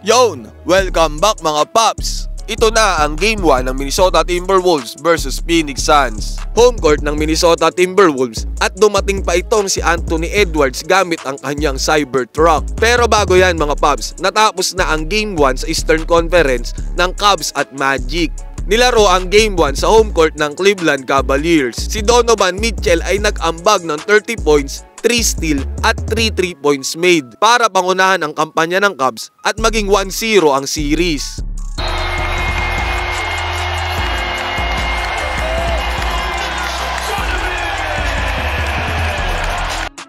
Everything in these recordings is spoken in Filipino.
Yon! Welcome back mga paps! Ito na ang Game 1 ng Minnesota Timberwolves versus Phoenix Suns. Home court ng Minnesota Timberwolves at dumating pa itong si Anthony Edwards gamit ang kanyang Cybertruck. Pero bago yan mga paps, natapos na ang Game 1 sa Eastern Conference ng Cavs at Magic. Nilaro ang Game 1 sa home court ng Cleveland Cavaliers. Si Donovan Mitchell ay nag-ambag ng 30 points, 3 steal at 3 3-points made para pangunahan ang kampanya ng Cavs at maging 1-0 ang series.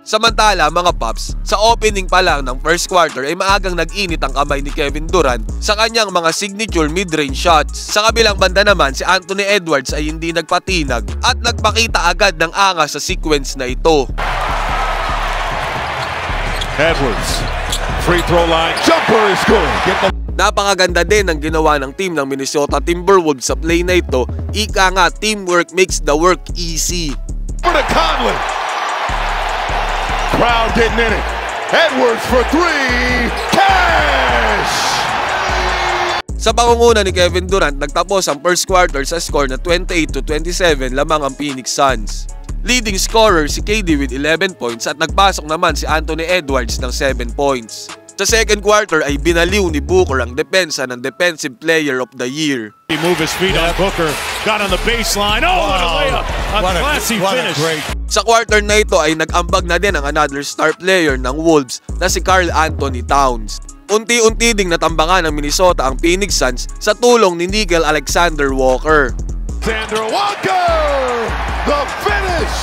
Samantala mga paps, sa opening pa lang ng first quarter ay maagang nag-init ang kamay ni Kevin Durant sa kanyang mga signature mid-range shots. Sa kabilang banda naman, si Anthony Edwards ay hindi nagpatinag at nagpakita agad ng angas sa sequence na ito. Edwards, free throw line, jumper is good. Napakaganda din ang ginawa ng team ng Minnesota Timberwolves sa play na ito. Ika nga, teamwork makes the work easy. For the Conley. Crowd getting in it. Edwards for 3. Cash! Sa pangunguna ni Kevin Durant, nagtapos ang first quarter sa score na 28-27 lamang ang Phoenix Suns. Leading scorer si KD with 11 points at nagpasok naman si Anthony Edwards ng 7 points. Sa second quarter ay binaliw ni Booker ang depensa ng Defensive Player of the Year. He moved his feet on Booker, got on the baseline. Oh, what a layup! A classy finish. Sa quarter na ito ay nag-ambag na din ang another star player ng Wolves na si Karl Anthony Towns. Unti-unti ding natambangan ng Minnesota ang Phoenix Suns sa tulong ni Nickeil Alexander-Walker. Alexander Walker! The finish!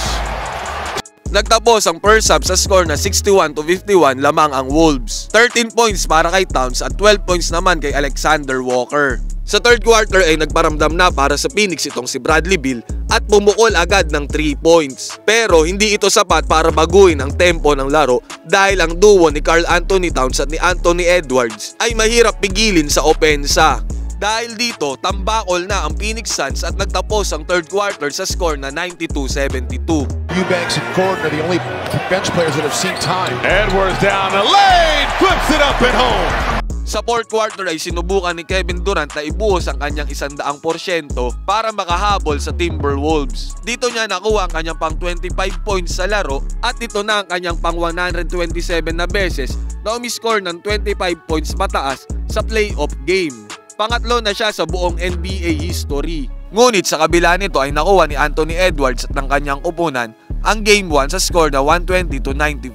Nagtapos ang first half sa score na 61-51 lamang ang Wolves. 13 points para kay Towns at 12 points naman kay Alexander Walker. Sa third quarter ay nagparamdam na para sa Phoenix itong si Bradley Beal at bumukol agad ng 3 points. Pero hindi ito sapat para baguhin ang tempo ng laro dahil ang duo ni Karl Anthony Towns at ni Anthony Edwards ay mahirap pigilin sa opensa. Dahil dito, tambakol na ang Phoenix Suns at nagtapos ang third quarter sa score na 92-72. Eubanks and Gordon are the only bench players that have seen time. Edwards down the lane, flips it up and home. Sa fourth quarter ay sinubukan ni Kevin Durant na ibuhos ang kanyang 100% para makahabol sa Timberwolves. Dito niya nakuha ang kanyang pang 25 points sa laro at ito na ang kanyang pang 127 na beses na umiscore ng 25 points mataas sa playoff game. Pangatlo na siya sa buong NBA history. Ngunit sa kabila nito ay nakuha ni Anthony Edwards at ng kanyang upunan ang Game 1 sa score na 120-95.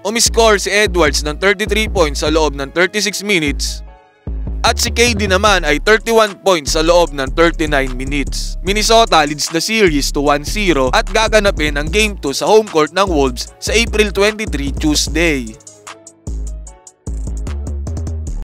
Umiscore si Edwards ng 33 points sa loob ng 36 minutes at si KD naman ay 31 points sa loob ng 39 minutes. Minnesota leads the series to 1-0 at gaganapin ang Game 2 sa home court ng Wolves sa April 23, Tuesday.